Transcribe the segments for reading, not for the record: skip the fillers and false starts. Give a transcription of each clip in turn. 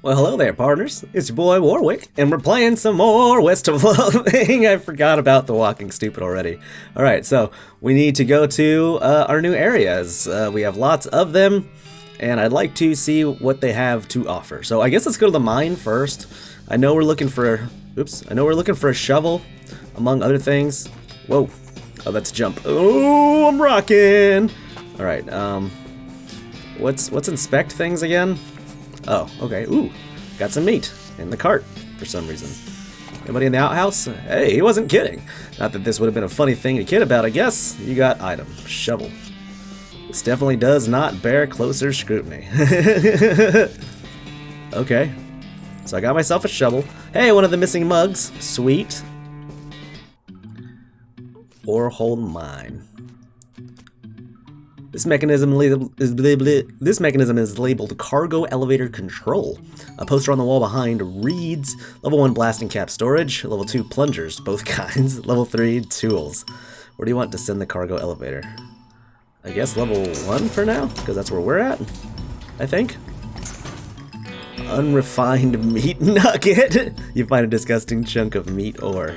Well, hello there, partners. It's your boy Warwick, and we're playing some more West of Loathing. I forgot about the walking stupid already. Alright, so we need to go to our new areas. We have lots of them, and I'd like to see what they have to offer. So I guess let's go to the mine first. I know we're looking for... I know we're looking for a shovel, among other things. Whoa. Oh, that's a jump. Oh, I'm rocking! Alright, What's inspect things again? Oh, okay. Ooh, got some meat in the cart for some reason. Anybody in the outhouse? Hey, he wasn't kidding. Not that this would have been a funny thing to kid about, I guess. You got item. Shovel. This definitely does not bear closer scrutiny. Okay. So I got myself a shovel. Hey, one of the missing mugs. Sweet. Borehole mine. This mechanism is labeled Cargo Elevator Control. A poster on the wall behind reads Level 1 blasting cap storage, Level 2 plungers, both kinds, Level 3 tools. Where do you want to send the cargo elevator? I guess Level 1 for now, because that's where we're at, I think. Unrefined meat nugget. You find a disgusting chunk of meat ore.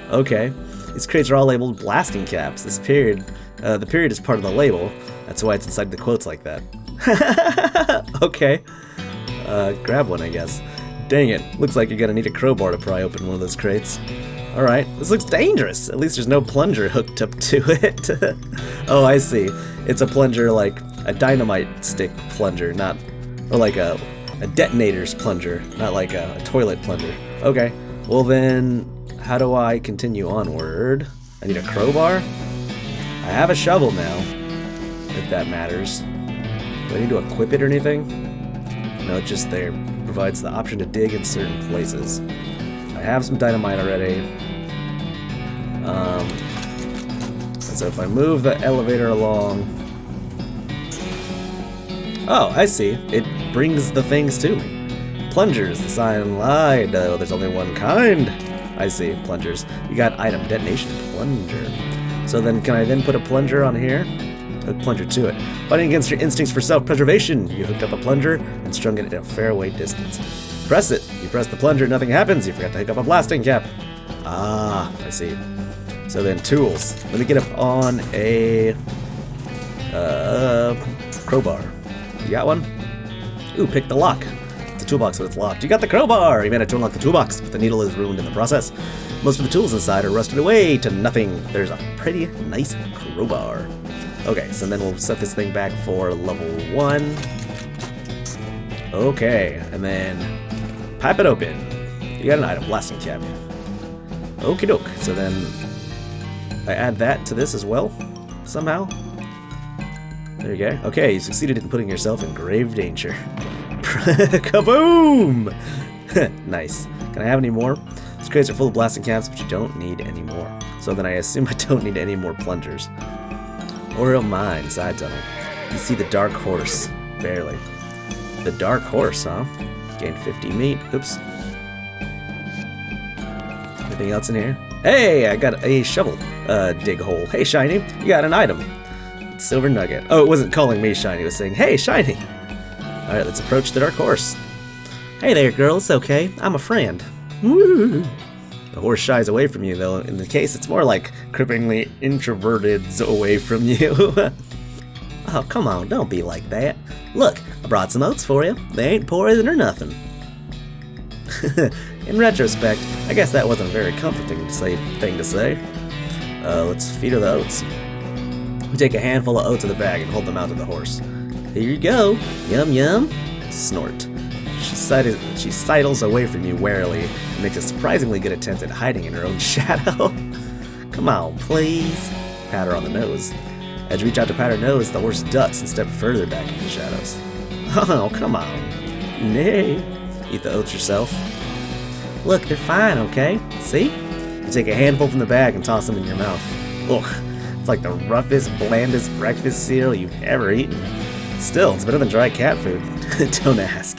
Okay. These crates are all labeled blasting caps. This period, the period is part of the label. That's why it's inside the quotes like that. Okay. Grab one, I guess. Dang it. Looks like you're gonna need a crowbar to pry open one of those crates. Alright. This looks dangerous. At least there's no plunger hooked up to it. Oh, I see. It's a plunger like a dynamite stick plunger, not... Or like a detonator's plunger, not like a toilet plunger. Okay. Well then... How do I continue onward? I need a crowbar? I have a shovel now, if that matters. Do I need to equip it or anything? No, it's just there. Provides the option to dig in certain places. I have some dynamite already. And so if I move the elevator along... Oh, I see. It brings the things to me. Plungers, the sign lied. Oh, there's only one kind. I see, plungers. You got item, detonation, plunger. So then, can I then put a plunger on here? Hook plunger to it. Fighting against your instincts for self-preservation, you hooked up a plunger and strung it at a fair weight distance. Press it. You press the plunger, nothing happens. You forgot to hook up a blasting cap. Ah, I see. So then, tools. Let me get up on a crowbar. You got one? Ooh, pick the lock. Toolbox, but it's locked. You got the crowbar! You managed to unlock the toolbox, but the needle is ruined in the process. Most of the tools inside are rusted away to nothing. There's a pretty nice crowbar. Okay, so then we'll set this thing back for level 1. Okay, and then pipe it open. You got an item, blasting cap. Okie doke. So then I add that to this as well, somehow. There you go. Okay, you succeeded in putting yourself in grave danger. Kaboom! Nice. Can I have any more? These crates are full of blasting caps, but you don't need any more. So then I assume I don't need any more plungers. Oriole Mine, side tunnel. You see the dark horse. Barely. The dark horse, huh? Gained 50 meat. Oops. Anything else in here? Hey, I got a shovel. Dig hole. Hey, Shiny, you got an item. Silver nugget. Oh, it wasn't calling me Shiny. It was saying, hey, Shiny. Alright, let's approach the dark horse. Hey there, girl, it's okay. I'm a friend. Woo! The horse shies away from you, though. In the case, it's more like cripplingly introverted away from you. Oh, come on, don't be like that. Look, I brought some oats for you. They ain't poison or nothing. In retrospect, I guess that wasn't a very comforting thing to say. Let's feed her the oats. We take a handful of oats in the bag and hold them out to the horse. Here you go. Yum yum. Snort. She sidles away from you warily and makes a surprisingly good attempt at hiding in her own shadow. Come on, please. Pat her on the nose. As you reach out to pat her nose, the horse ducks and steps further back into the shadows. Oh, come on. Nay. Eat the oats yourself. Look, they're fine, okay? See? You take a handful from the bag and toss them in your mouth. Ugh. It's like the roughest, blandest breakfast cereal you've ever eaten. Still, it's better than dry cat food. Don't ask.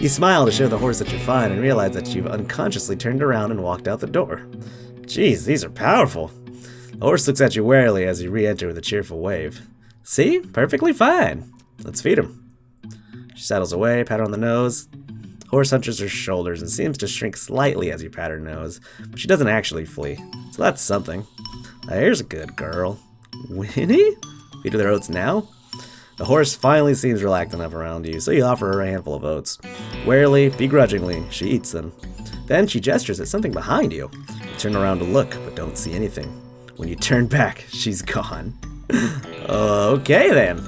You smile to show the horse that you're fine and realize that you've unconsciously turned around and walked out the door. Jeez, these are powerful. The horse looks at you warily as you re-enter with a cheerful wave. See? Perfectly fine. Let's feed him. She saddles away, pat her on the nose. Horse hunches her shoulders and seems to shrink slightly as you pat her nose, but she doesn't actually flee, so that's something. There's a good girl. Winnie? Feed her their oats now? The horse finally seems relaxed enough around you, so you offer her a handful of oats. Warily, begrudgingly, she eats them. Then she gestures at something behind you. You turn around to look, but don't see anything. When you turn back, she's gone. Okay then.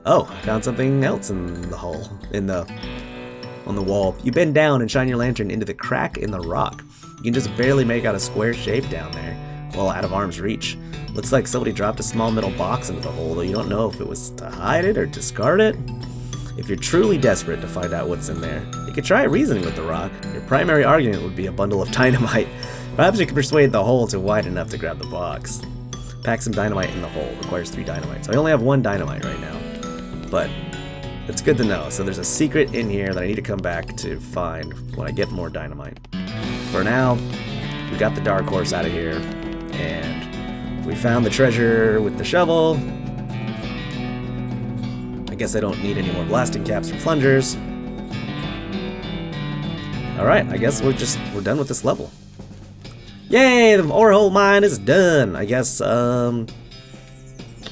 Oh, found something else in the hole. On the wall. You bend down and shine your lantern into the crack in the rock. You can just barely make out a square shape down there, well out of arm's reach. Looks like somebody dropped a small metal box into the hole, though you don't know if it was to hide it or discard it. If you're truly desperate to find out what's in there, you could try reasoning with the rock. Your primary argument would be a bundle of dynamite. Perhaps you could persuade the hole to wide enough to grab the box. Pack some dynamite in the hole. Requires 3 dynamite. So I only have 1 dynamite right now. But it's good to know. So there's a secret in here that I need to come back to find when I get more dynamite. For now, we got the dark horse out of here. And we found the treasure with the shovel. I guess I don't need any more blasting caps or plungers. Alright, I guess we're done with this level. Yay, the ore hole mine is done. I guess, what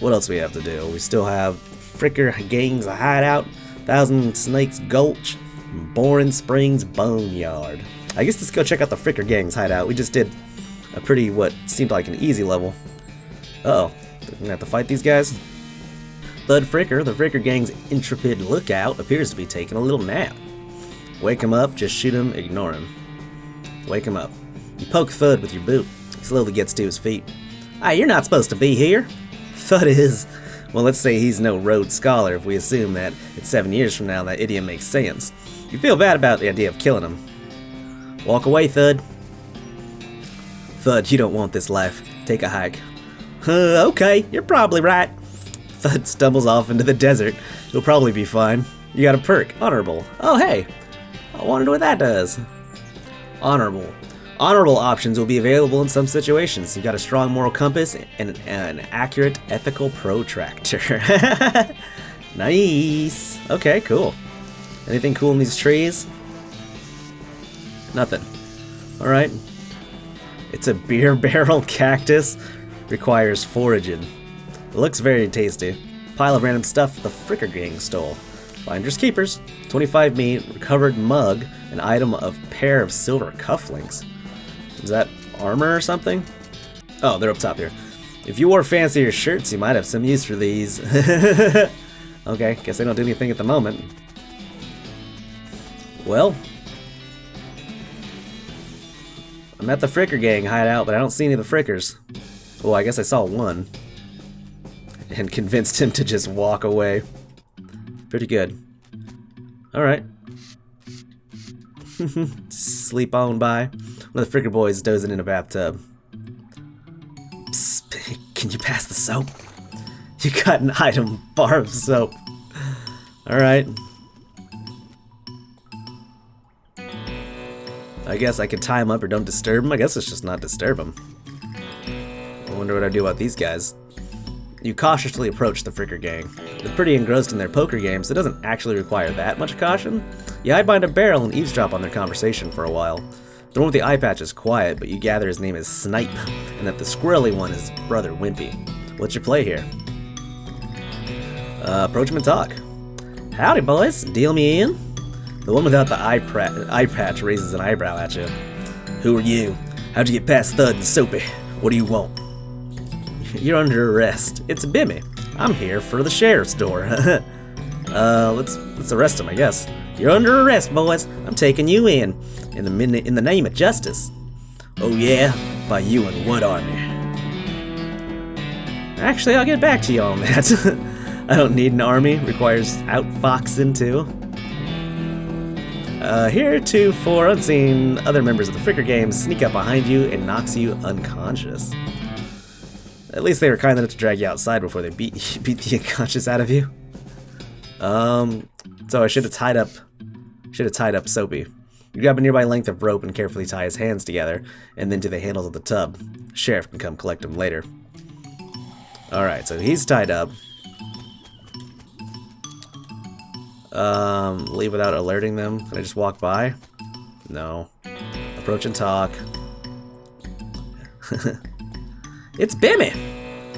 else we have to do? We still have Fricker Gang's hideout, Thousand Snakes Gulch, Borring Springs Boneyard. I guess let's go check out the Fricker Gang's hideout. We just did a pretty, what seemed like an easy level. Uh-oh, we're gonna have to fight these guys? Thud Fricker, the Fricker Gang's intrepid lookout, appears to be taking a little nap. Wake him up, just shoot him, ignore him. Wake him up. You poke Thud with your boot. He slowly gets to his feet. Hey, you're not supposed to be here. Thud is, well, let's say he's no Rhodes Scholar if we assume that it's 7 years from now that idiom makes sense. You feel bad about the idea of killing him. Walk away, Thud. Thud, you don't want this life. Take a hike. Okay, you're probably right. Thud stumbles off into the desert. He'll probably be fine. You got a perk. Honorable. Oh, hey. I wonder what that does. Honorable. Honorable options will be available in some situations. You've got a strong moral compass and an accurate ethical protractor. Nice. Okay, cool. Anything cool in these trees? Nothing. Alright. It's a beer barrel cactus. Requires foraging. It looks very tasty. Pile of random stuff the Fricker Gang stole. Finders keepers. 25 meat, recovered mug, an item of pair of silver cufflinks. Is that armor or something? Oh, they're up top here. If you wore fancier shirts, you might have some use for these. Okay, guess they don't do anything at the moment. Well, I'm at the Fricker Gang hideout, but I don't see any of the Frickers. Well, I guess I saw one. And convinced him to just walk away. Pretty good. Alright. Sleep on by. One of the Fricker boys dozing in a bathtub. Psst, can you pass the soap? You got an item, bar of soap. Alright. I guess I can tie him up or don't disturb him. I guess it's just not disturb him. I wonder what I do about these guys. You cautiously approach the Fricker Gang. They're pretty engrossed in their poker game, so it doesn't actually require that much caution. You hide behind a barrel and eavesdrop on their conversation for a while. The one with the eye patch is quiet, but you gather his name is Snipe, and that the squirrely one is Brother Wimpy. What's your play here? Approach him and talk. Howdy, boys. Deal me in? The one without the eye patch raises an eyebrow at you. Who are you? How'd you get past Thud and Soapy? What do you want? You're under arrest. It's Bimmy. I'm here for the sheriff's door. Let's arrest him, I guess. You're under arrest, boys. I'm taking you in the name of justice. Oh yeah? By you and what army? Actually, I'll get back to you on that. I don't need an army. Requires outfoxing too. Heretofore unseen other members of the Fricker Gang sneak up behind you and knocks you unconscious. At least they were kind enough to drag you outside before they beat the unconscious out of you. So I should have tied up Soapy. You grab a nearby length of rope and carefully tie his hands together, and then to the handles of the tub. The sheriff can come collect him later. Alright, so he's tied up. Leave without alerting them. Can I just walk by? No. Approach and talk. It's Bimmy!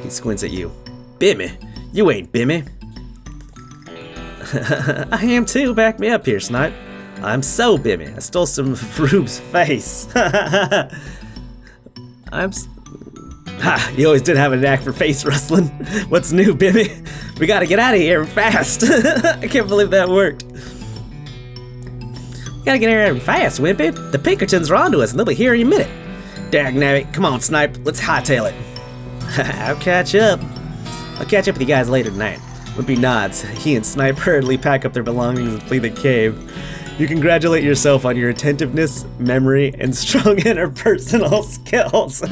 He squints at you. Bimmy? You ain't Bimmy. I am too. Back me up here, Snipe. I'm so Bimmy. I stole some of Rube's face. Ha! You always did have a knack for face rustling. What's new, Bimmy? We gotta get out of here fast. I can't believe that worked. We gotta get out of here fast, Wimpy. The Pinkertons are onto us and they'll be here in a minute. Dagnabbit, come on, Snipe. Let's hightail it. I'll catch up. I'll catch up with you guys later tonight. Wimpy nods. He and Snipe hurriedly pack up their belongings and flee the cave. You congratulate yourself on your attentiveness, memory, and strong interpersonal skills. 10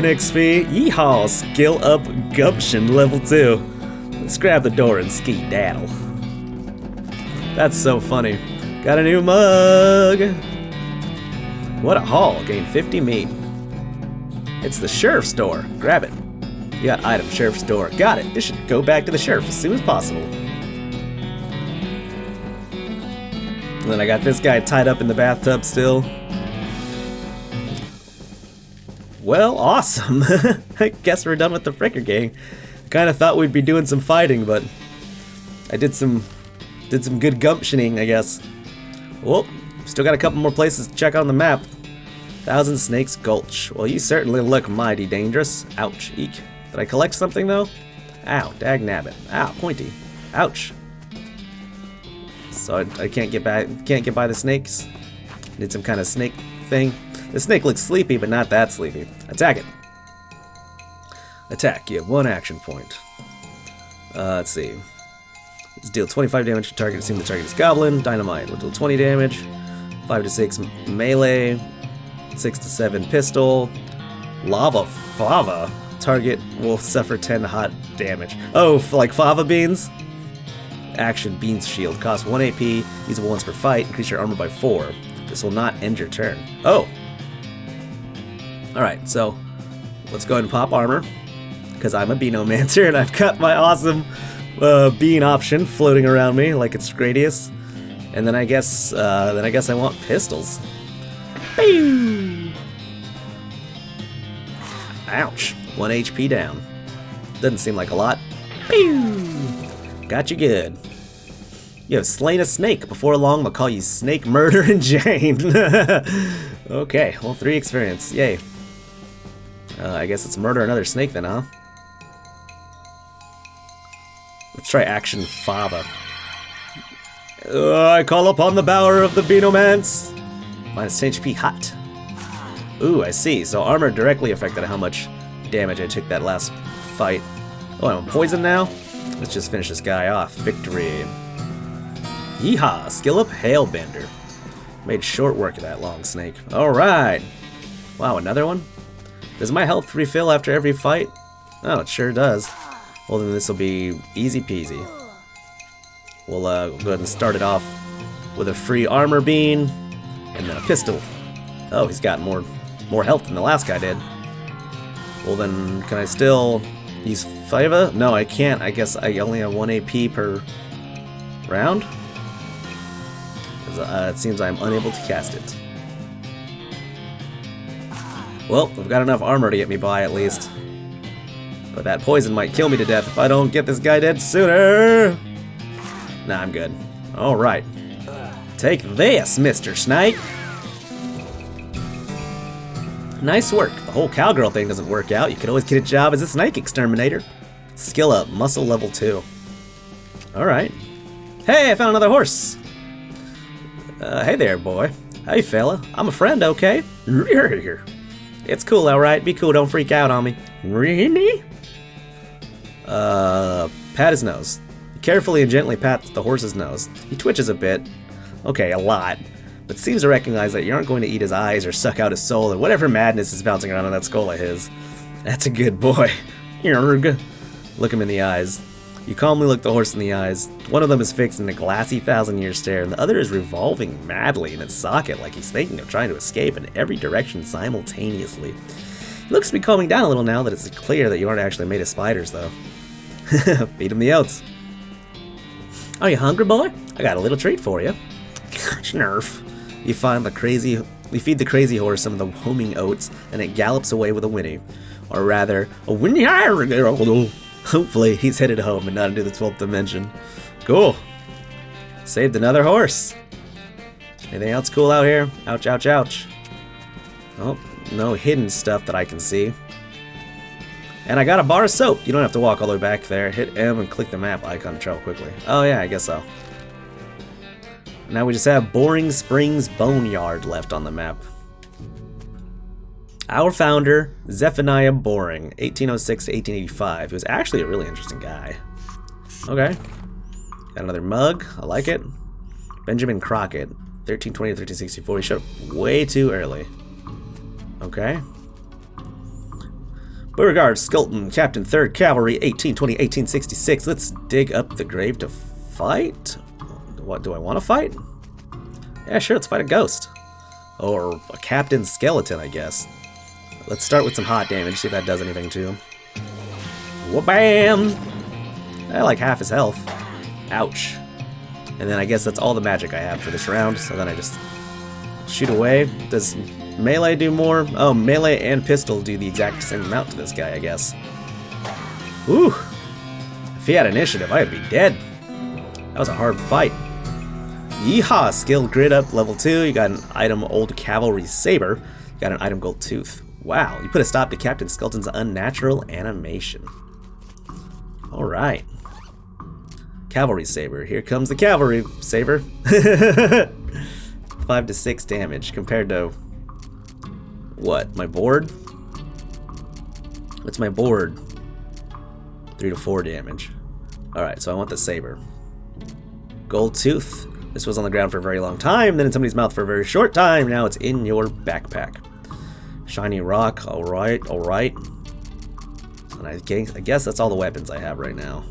XP. Yeehaw! Skill up gumption level 2. Let's grab the door and skedaddle. That's so funny. Got a new mug. What a haul. Gain 50 meat. It's the sheriff's store. Grab it. You got item, sheriff's store. Got it. This should go back to the sheriff as soon as possible. And then I got this guy tied up in the bathtub still. Well, awesome. I guess we're done with the Fricker gang. Kind of thought we'd be doing some fighting, but I did some good gumptioning, I guess. Well, still got a couple more places to check out on the map. Thousand Snakes Gulch. Well, you certainly look mighty dangerous. Ouch. Eek. Did I collect something though? Ow. Dagnabbit. Ow. Pointy. Ouch. So I can't get by the snakes. Need some kind of snake thing. The snake looks sleepy, but not that sleepy. Attack it. Attack. You have 1 action point. Let's see. Let's deal 25 damage to target. Assume the target is goblin. Dynamite will deal 20 damage. 5 to 6 melee. 6 to 7 pistol. Lava fava. Target will suffer 10 hot damage. Oh, like fava beans? Action Beans Shield. Costs 1 AP. Usable once per fight. Increase your armor by 4. This will not end your turn. Oh! Alright, so let's go ahead and pop armor. Because I'm a Beanomancer and I've got my awesome bean option floating around me like it's Gradius. And then I guess I want pistols. Pew! Ouch. 1 HP down. Doesn't seem like a lot. Pew! Got you good. You have slain a snake. Before long, they'll call you Snake Murder and Jane. Okay, well, 3 experience. Yay. I guess it's murder another snake then, huh? Let's try Action Fava. I call upon the power of the Beanomance. Minus 10 HP hot. Ooh, I see. So armor directly affected how much damage I took that last fight. Oh, I'm poisoned now? Let's just finish this guy off. Victory. Yeehaw! Skill up Hailbender. Made short work of that long snake. Alright! Wow, another one? Does my health refill after every fight? Oh, it sure does. Well, then this will be easy peasy. We'll go ahead and start it off with a free armor bean and then a pistol. Oh, he's got more health than the last guy did. Well, then can I still use Fiva? No, I can't. I guess I only have 1 AP per round. It seems I'm unable to cast it. Well, I've got enough armor to get me by at least. But that poison might kill me to death if I don't get this guy dead sooner. Nah, I'm good. Alright. Take this, Mr. Snake. Nice work. The whole cowgirl thing doesn't work out. You could always get a job as a snake exterminator. Skill up, muscle level 2. Alright. Hey, I found another horse. Hey there, boy. Hey, fella. I'm a friend, okay? It's cool, alright. Be cool, don't freak out on me. Really? Pat his nose. Carefully and gently pat the horse's nose. He twitches a bit. Okay, a lot. But seems to recognize that you aren't going to eat his eyes or suck out his soul or whatever madness is bouncing around on that skull of his. That's a good boy. Look him in the eyes. You calmly look the horse in the eyes. One of them is fixed in a glassy 1,000-year stare, and the other is revolving madly in its socket like he's thinking of trying to escape in every direction simultaneously. He looks to be calming down a little now that it's clear that you aren't actually made of spiders, though. Feed him the oats. Are you hungry, boy? I got a little treat for you. Snurf. You feed the crazy horse some of the homing oats, and it gallops away with a whinny. Or rather, a whinny. Hopefully, he's headed home and not into the 12th dimension. Cool. Saved another horse. Anything else cool out here? Ouch, ouch, ouch. Oh, no hidden stuff that I can see. And I got a bar of soap. You don't have to walk all the way back there. Hit M and click the map icon to travel quickly. Oh yeah, I guess so. Now we just have Borring Springs Boneyard left on the map. Our founder, Zephaniah Borring, 1806 to 1885. He was actually a really interesting guy. Okay. Got another mug. I like it. Benjamin Crockett, 1320 to 1364. He showed up way too early. Okay. Beauregard Skelton, Captain 3rd Cavalry, 1820-1866. Let's dig up the grave to fight? What, do I want to fight? Yeah, sure, let's fight a ghost. Or a captain skeleton, I guess. Let's start with some hot damage, see if that does anything to him. Wha-bam! I like half his health. Ouch. And then I guess that's all the magic I have for this round, so then I just shoot away. Does melee do more? Oh, melee and pistol do the exact same amount to this guy, I guess. Whew. If he had initiative, I'd be dead. That was a hard fight. Yeehaw! Skill grid up level 2. You got an item Old Cavalry Saber. You got an item Gold Tooth. Wow, you put a stop to Captain Skelton's unnatural animation. Alright. Cavalry Saber. Here comes the Cavalry Saber. 5 to 6 damage compared to what? My board? What's my board? 3 to 4 damage. Alright, so I want the saber. Gold Tooth. This was on the ground for a very long time, then in somebody's mouth for a very short time. Now it's in your backpack. Shiny rock. Alright, alright. And I guess that's all the weapons I have right now.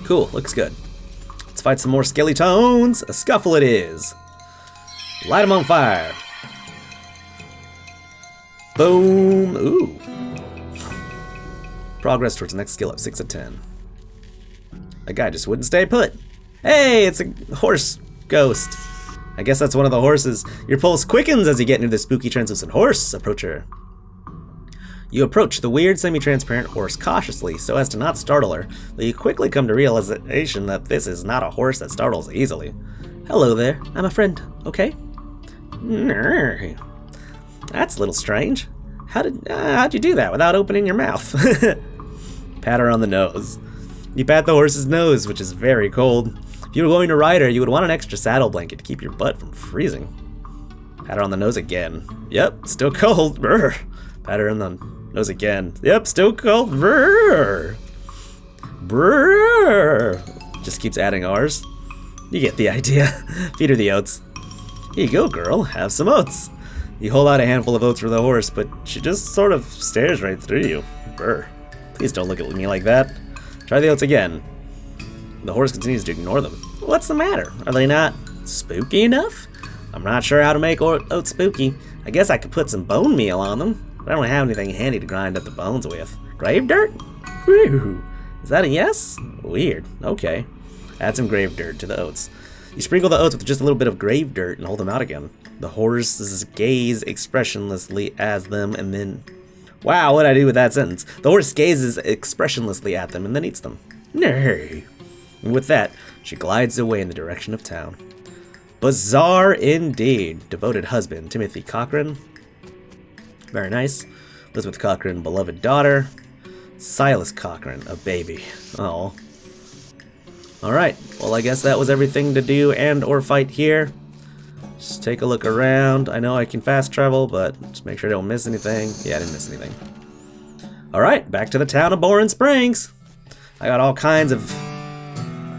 Cool, looks good. Let's fight some more skeletones. A scuffle it is. Light them on fire. Boom. Ooh. Progress towards the next skill up, 6 of 10. That guy just wouldn't stay put. Hey, it's a horse ghost. I guess that's one of the horses. Your pulse quickens as you get into the spooky translucent horse approacher. You approach the weird semi-transparent horse cautiously so as to not startle her, but you quickly come to realization that this is not a horse that startles easily. Hello there, I'm a friend, okay? That's a little strange. How'd you do that without opening your mouth? Pat her on the nose. You pat the horse's nose, which is very cold. If you were going to ride her, you would want an extra saddle blanket to keep your butt from freezing. Pat her on the nose again. Yep, still cold. Brr. Pat her on the nose again. Yep, still cold. Brr. Brr. Just keeps adding R's. You get the idea. Feed her the oats. Here you go, girl. Have some oats. You hold out a handful of oats for the horse, but she just sort of stares right through you. Brr. Please don't look at me like that. Try the oats again. The horse continues to ignore them. What's the matter? Are they not spooky enough? I'm not sure how to make oats spooky. I guess I could put some bone meal on them, but I don't have anything handy to grind up the bones with. Grave dirt? Whew. Is that a yes? Weird. Okay. Add some grave dirt to the oats. You sprinkle the oats with just a little bit of grave dirt and hold them out again. The horses gaze expressionlessly at them and then... Wow, what did I do with that sentence? The horse gazes expressionlessly at them and then eats them. Nay. And with that, she glides away in the direction of town. Bizarre indeed. Devoted husband, Timothy Cochran. Very nice. Elizabeth Cochran, beloved daughter. Silas Cochran, a baby. Oh. Alright, well I guess that was everything to do and or fight here. Just take a look around. I know I can fast travel, but just make sure I don't miss anything. Yeah, I didn't miss anything. Alright, back to the town of Borring Springs. I got all kinds of...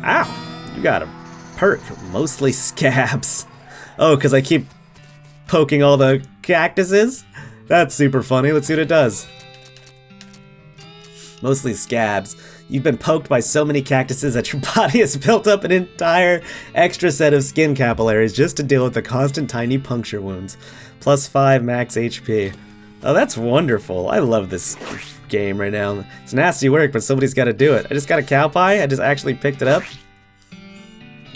Ow! You got a perk. Mostly scabs. Oh, because I keep poking all the cactuses? That's super funny. Let's see what it does. Mostly scabs. You've been poked by so many cactuses that your body has built up an entire extra set of skin capillaries just to deal with the constant tiny puncture wounds. +5 max HP. Oh, that's wonderful. I love this game right now. It's nasty work, but somebody's got to do it. I just got a cow pie. I just actually picked it up.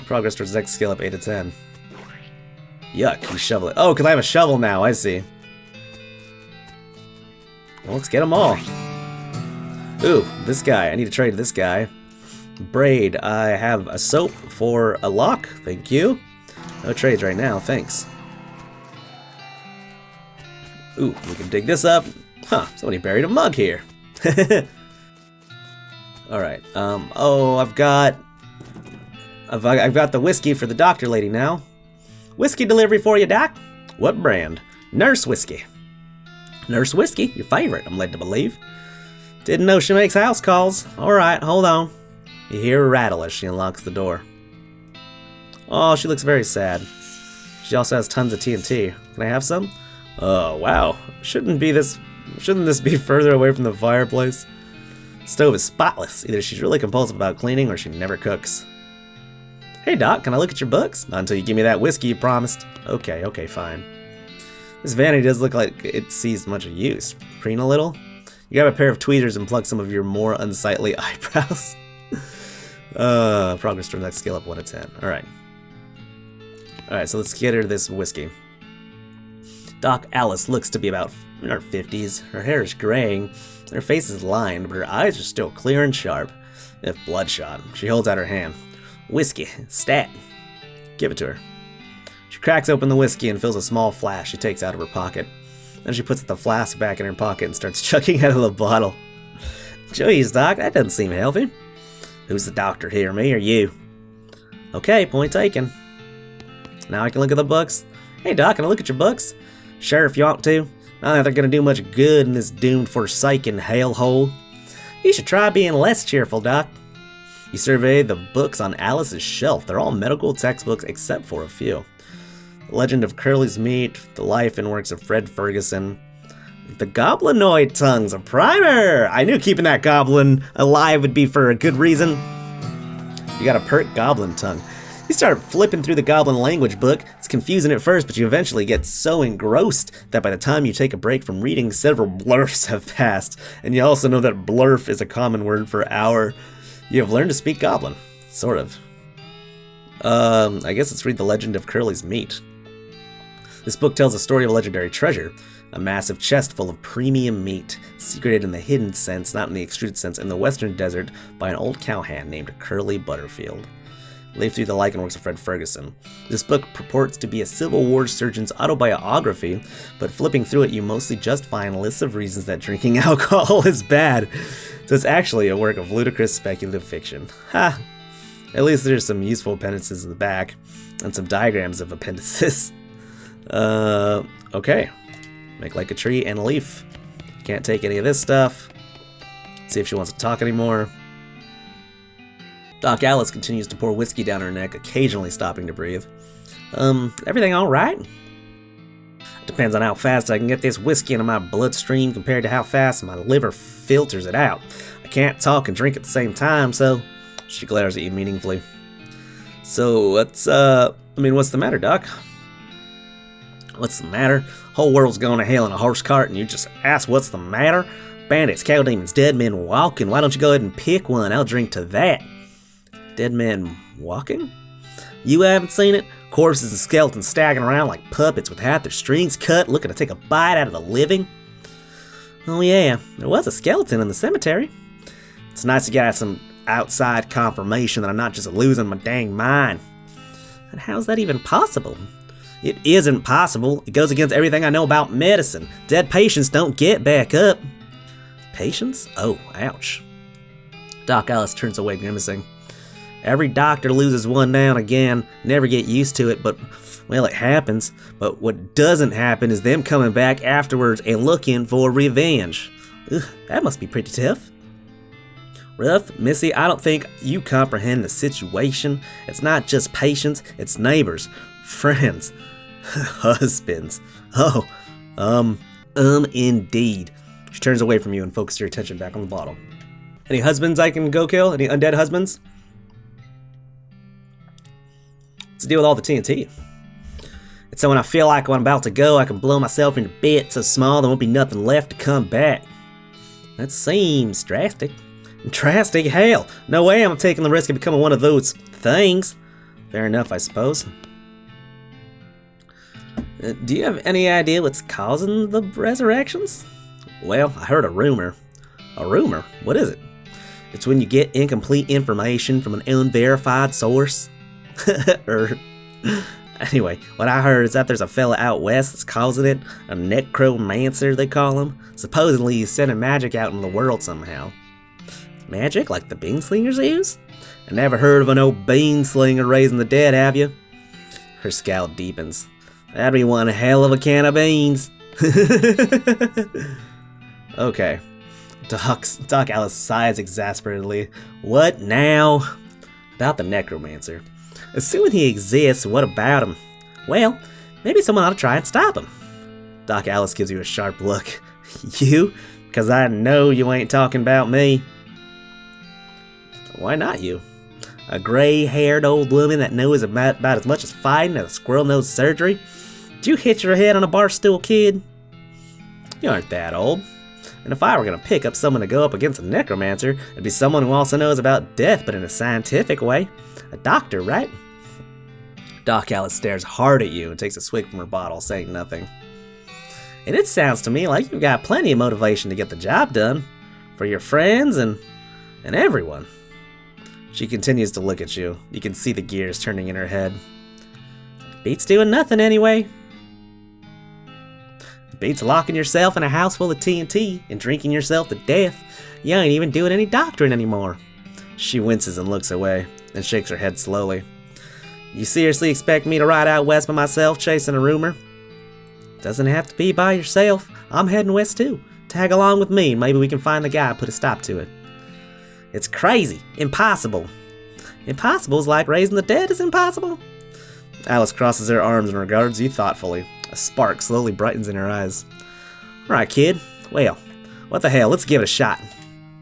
Progress towards next skill up 8 to 10. Yuck, you shovel it. Oh, because I have a shovel now, I see. Well, let's get them all. Ooh, this guy. I need to trade this guy. Braid. I have a soap for a lock. Thank you. No trades right now, thanks. Ooh, we can dig this up. Huh, somebody buried a mug here. Alright, oh, I've got the whiskey for the doctor lady now. Whiskey delivery for you, Doc. What brand? Nurse Whiskey. Nurse Whiskey, your favorite, I'm led to believe. Didn't know she makes house calls. Alright, hold on. You hear a rattle as she unlocks the door. Oh, she looks very sad. She also has tons of TNT. Can I have some? Oh, wow. Shouldn't this be further away from the fireplace? Stove is spotless. Either she's really compulsive about cleaning or she never cooks. Hey, Doc, can I look at your books? Not until you give me that whiskey you promised. Okay, fine. This vanity does look like it sees much use. Preen a little? You grab a pair of tweezers and pluck some of your more unsightly eyebrows. Progress to the next skill up 1 to 10. Alright, so let's get her this whiskey. Doc Alice looks to be about in her 50s. Her hair is graying, her face is lined, but her eyes are still clear and sharp, if bloodshot. She holds out her hand. Whiskey, stat. Give it to her. She cracks open the whiskey and fills a small flask she takes out of her pocket. Then she puts the flask back in her pocket and starts chugging out of the bottle. Jeez, Doc, that doesn't seem healthy. Who's the doctor here, me or you? Okay, point taken. Now I can look at the books. Hey, Doc, can I look at your books? Sure, if you want to. Not that they're gonna do much good in this doomed forsaken hellhole. You should try being less cheerful, Doc. You survey the books on Alice's shelf. They're all medical textbooks except for a few. The Legend of Curly's Meat, The Life and Works of Fred Ferguson. The Goblinoid Tongue's a primer! I knew keeping that goblin alive would be for a good reason. You got a pert goblin tongue. You start flipping through the goblin language book. It's confusing at first, but you eventually get so engrossed that by the time you take a break from reading, several blurfs have passed. And you also know that blurf is a common word for hour. You have learned to speak goblin. Sort of. I guess let's read The Legend of Curly's Meat. This book tells the story of a legendary treasure. A massive chest full of premium meat, secreted in the hidden sense, not in the extruded sense, in the western desert by an old cowhand named Curly Butterfield. Lived through the life and works of Fred Ferguson. This book purports to be a Civil War surgeon's autobiography, but flipping through it you mostly just find lists of reasons that drinking alcohol is bad. So it's actually a work of ludicrous speculative fiction. Ha! At least there's some useful appendices in the back, and some diagrams of appendices. Okay. Make like a tree and a leaf. Can't take any of this stuff. See if she wants to talk anymore. Doc Alice continues to pour whiskey down her neck, occasionally stopping to breathe. Everything alright? Depends on how fast I can get this whiskey into my bloodstream compared to how fast my liver filters it out. I can't talk and drink at the same time, so... She glares at you meaningfully. So, what's the matter, Doc? What's the matter? Whole world's going to hell in a horse cart and you just ask what's the matter? Bandits, cow demons, dead men walking. Why don't you go ahead and pick one? I'll drink to that. Dead men walking? You haven't seen it? Corpses and skeletons staggering around like puppets with half their strings cut, looking to take a bite out of the living. Oh yeah, there was a skeleton in the cemetery. It's nice to get some outside confirmation that I'm not just losing my dang mind. And how's that even possible? It isn't possible. It goes against everything I know about medicine. Dead patients don't get back up. Patients? Oh, ouch. Doc Alice turns away, grimacing. Every doctor loses one now and again. Never get used to it, but, well, it happens. But what doesn't happen is them coming back afterwards and looking for revenge. Ugh, that must be pretty tough. Rough, Missy, I don't think you comprehend the situation. It's not just patients, it's neighbors, friends, husbands. Oh, indeed. She turns away from you and focuses your attention back on the bottle. Any husbands I can go kill? Any undead husbands? What's the deal with all the TNT? It's so when I feel like when I'm about to go, I can blow myself into bits so small there won't be nothing left to come back. That seems drastic. Drastic? Hell! No way I'm taking the risk of becoming one of those things. Fair enough, I suppose. Do you have any idea what's causing the resurrections? Well, I heard a rumor. A rumor? What is it? It's when you get incomplete information from an unverified source. Anyway, what I heard is that there's a fella out west that's causing it, a necromancer they call him. Supposedly he's sending magic out in the world somehow. Magic like the beanslingers use? I never heard of an old beanslinger raising the dead, have you? Her scowl deepens. That'd be one hell of a can of beans. Okay. Doc Alice sighs exasperatedly. What now? About the necromancer. Assuming he exists, what about him? Well, maybe someone ought to try and stop him. Doc Alice gives you a sharp look. You? Because I know you ain't talking about me. Why not you? A gray-haired old woman that knows about as much as fighting as a squirrel knows surgery? Did you hit your head on a bar stool, kid? You aren't that old. And if I were going to pick up someone to go up against a necromancer, it'd be someone who also knows about death, but in a scientific way. A doctor, right? Doc Alice stares hard at you and takes a swig from her bottle, saying nothing. And it sounds to me like you've got plenty of motivation to get the job done. For your friends and everyone. She continues to look at you. You can see the gears turning in her head. Beats doing nothing anyway. Beats locking yourself in a house full of TNT and drinking yourself to death. You ain't even doing any doctoring anymore. She winces and looks away, then shakes her head slowly. You seriously expect me to ride out west by myself chasing a rumor? Doesn't have to be by yourself. I'm heading west too. Tag along with me and maybe we can find the guy and put a stop to it. It's crazy. Impossible. Impossible's like raising the dead is impossible? Alice crosses her arms and regards you thoughtfully. A spark slowly brightens in her eyes. Alright, kid. Well, what the hell? Let's give it a shot.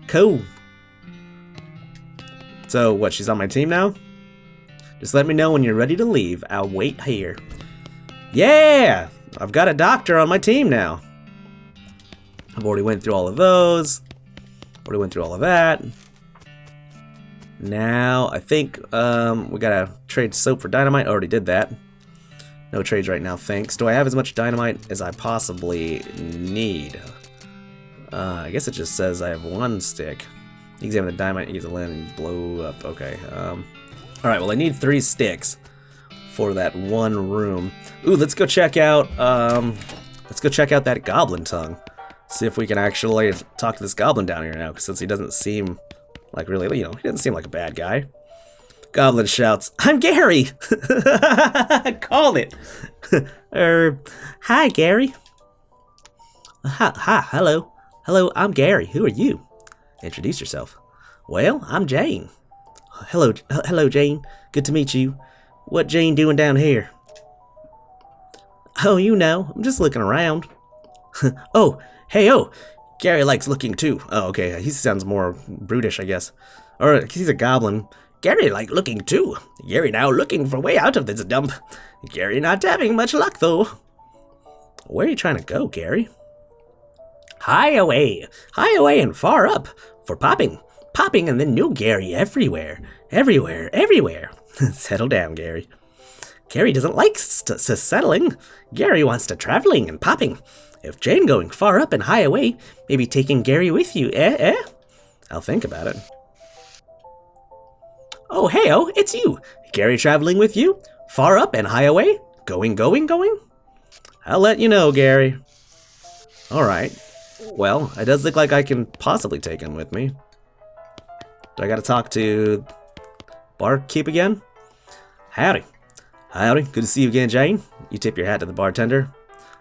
Cool. So, what, she's on my team now? Just let me know when you're ready to leave. I'll wait here. Yeah! I've got a doctor on my team now. I've already went through all of those. Already went through all of that. Now, I think we gotta trade soap for dynamite. Already did that. No trades right now, thanks. Do I have as much dynamite as I possibly need? I guess it just says I have one stick. You examine the dynamite, use the land, and blow up. Okay. Alright, well I need 3 sticks for that one room. Ooh, let's go check out that goblin tongue. See if we can actually talk to this goblin down here now, since he doesn't seem like really, he doesn't seem like a bad guy. Goblin shouts, I'm Gary! Called it! Hi, Gary. Hi, hello. Hello, I'm Gary. Who are you? Introduce yourself. Well, I'm Jane. Hello, Jane. Good to meet you. What Jane doing down here? Oh, I'm just looking around. Oh, hey, Gary likes looking too. Oh, okay, he sounds more brutish, I guess. Or he's a goblin. Gary like looking too. Gary now looking for way out of this dump. Gary not having much luck though. Where are you trying to go, Gary? High away and far up for popping and then new Gary everywhere. Settle down, Gary. Gary doesn't like settling. Gary wants to traveling and popping. If Jane going far up and high away, maybe taking Gary with you, eh? I'll think about it. Oh, hey-oh, it's you. Gary traveling with you? Far up and high away? Going? I'll let you know, Gary. Alright. Well, it does look like I can possibly take him with me. Do I gotta talk to barkeep again? Howdy. Good to see you again, Jane. You tip your hat to the bartender.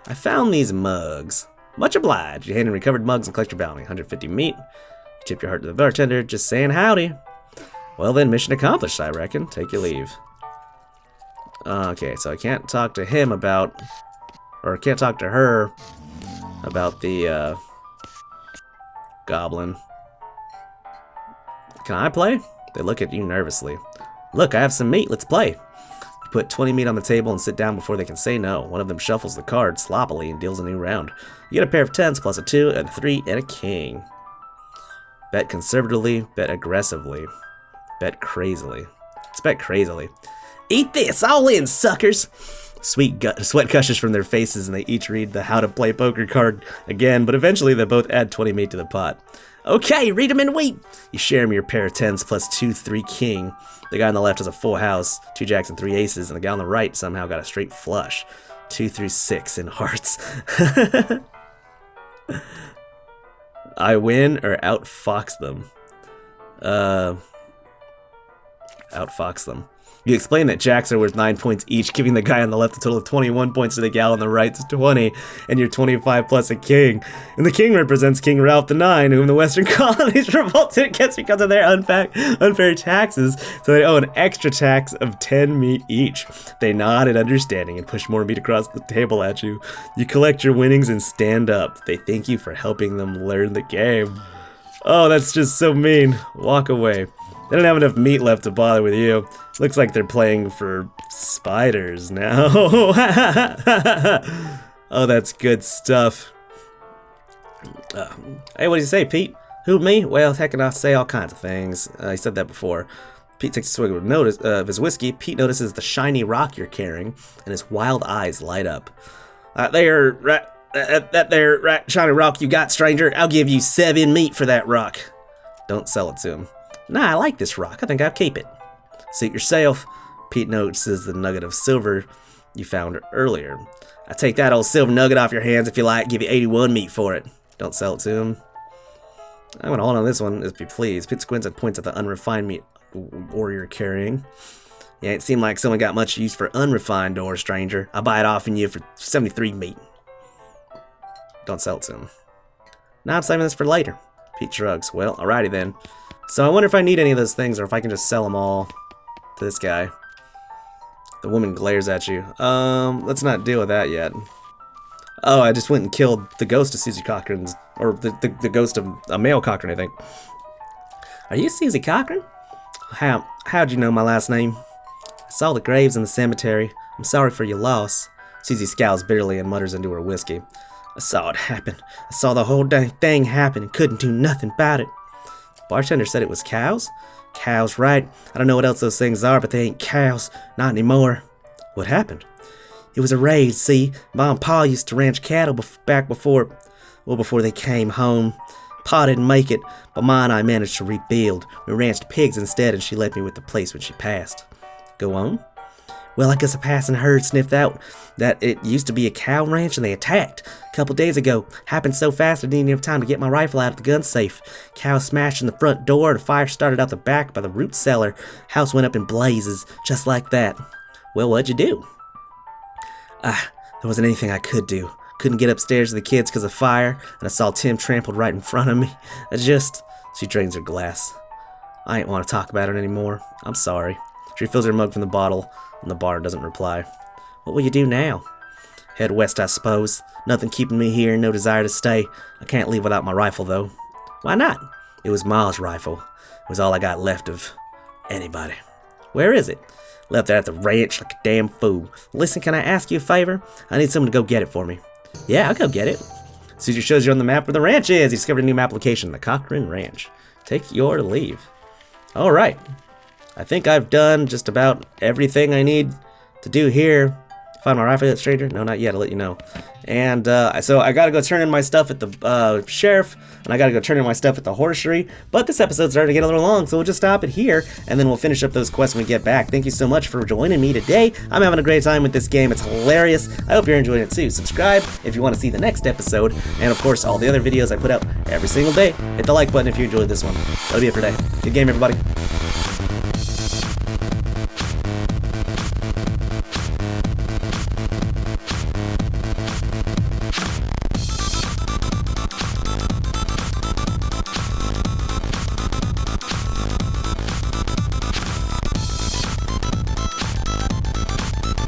I found these mugs. Much obliged. You hand in recovered mugs and collect your bounty. 150 meat. You tip your heart to the bartender, just saying howdy. Well then, mission accomplished, I reckon. Take your leave. Okay, so I can't talk to him about... Or I can't talk to her about the, goblin. Can I play? They look at you nervously. Look, I have some meat. Let's play. You put 20 meat on the table and sit down before they can say no. One of them shuffles the cards sloppily and deals a new round. You get a pair of 10s plus a 2, and a 3, and a king. Bet conservatively, bet aggressively, bet crazily. Let's bet crazily. Eat this, all in, suckers! Sweat gushes from their faces, and they each read the how to play poker card again, but eventually they both add 20 meat to the pot. Okay, read them and wait! You share them your pair of 10s plus 2, 3 king. The guy on the left has a full house, 2 jacks and 3 aces, and the guy on the right somehow got a straight flush. 2 through 6 in hearts. I win or outfox them. Outfox them. You explain that jacks are worth 9 points each, giving the guy on the left a total of 21 points to the gal on the right's 20, and you're 25 plus a king. And the king represents King Ralph IX, whom the Western colonies revolted against because of their unfair taxes, so they owe an extra tax of 10 meat each. They nod in understanding and push more meat across the table at you. You collect your winnings and stand up. They thank you for helping them learn the game. Oh, that's just so mean. Walk away. They don't have enough meat left to bother with you. Looks like they're playing for spiders now. Oh, that's good stuff. Hey, what did you say, Pete? Who, me? Well, heck, and I say all kinds of things. He said that before. Pete takes a swig of his whiskey. Pete notices the shiny rock you're carrying, and his wild eyes light up. That there shiny rock you got, stranger. I'll give you 7 meat for that rock. Don't sell it to him. Nah, I like this rock. I think I'll keep it. Suit yourself. Pete notices the nugget of silver you found earlier. I take that old silver nugget off your hands if you like. Give you 81 meat for it. Don't sell it to him. I'm gonna hold on this one, if you please. Pete squints and points at the unrefined meat ore you're carrying. You ain't seem like someone got much use for unrefined ore, stranger. I'll buy it off in you for 73 meat. Don't sell it to him. Now I'm saving this for later. Pete shrugs. Well, alrighty then. So I wonder if I need any of those things or if I can just sell them all to this guy. The woman glares at you. Let's not deal with that yet. Oh, I just went and killed the ghost of Susie Cochran's, or the ghost of a male Cochran, I think. Are you Susie Cochran? How'd you know my last name? I saw the graves in the cemetery. I'm sorry for your loss. Susie scowls bitterly and mutters into her whiskey. I saw it happen. I saw the whole dang thing happen and couldn't do nothing about it. Bartender said it was cows? Cows, right. I don't know what else those things are, but they ain't cows. Not anymore. What happened? It was a raid, see? Ma and Pa used to ranch cattle back before they came home. Pa didn't make it, but Ma and I managed to rebuild. We ranched pigs instead, and she left me with the place when she passed. Go on? Well, I guess a passing herd sniffed out that it used to be a cow ranch and they attacked. A couple days ago. Happened so fast I didn't even have time to get my rifle out of the gun safe. Cows smashed in the front door and a fire started out the back by the root cellar. House went up in blazes, just like that. Well, what'd you do? There wasn't anything I could do. Couldn't get upstairs to the kids because of fire, and I saw Tim trampled right in front of me. She drains her glass. I ain't want to talk about it anymore. I'm sorry. She fills her mug from the bottle, and the bar doesn't reply. What will you do now? Head west, I suppose. Nothing keeping me here, no desire to stay. I can't leave without my rifle, though. Why not? It was Ma's rifle. It was all I got left of anybody. Where is it? Left it at the ranch like a damn fool. Listen, can I ask you a favor? I need someone to go get it for me. Yeah, I'll go get it. Caesar shows you on the map where the ranch is. He discovered a new map location, the Cochran Ranch. Take your leave. All right. I think I've done just about everything I need to do here. Find my rifle yet, stranger? No, not yet. I'll let you know. And so I gotta go turn in my stuff at the sheriff, and I gotta go turn in my stuff at the horsery. But this episode's starting to get a little long, so we'll just stop it here, and then we'll finish up those quests when we get back. Thank you so much for joining me today. I'm having a great time with this game. It's hilarious. I hope you're enjoying it too. Subscribe if you want to see the next episode, and of course, all the other videos I put out every single day. Hit the like button if you enjoyed this one. That'll be it for today. Good game, everybody.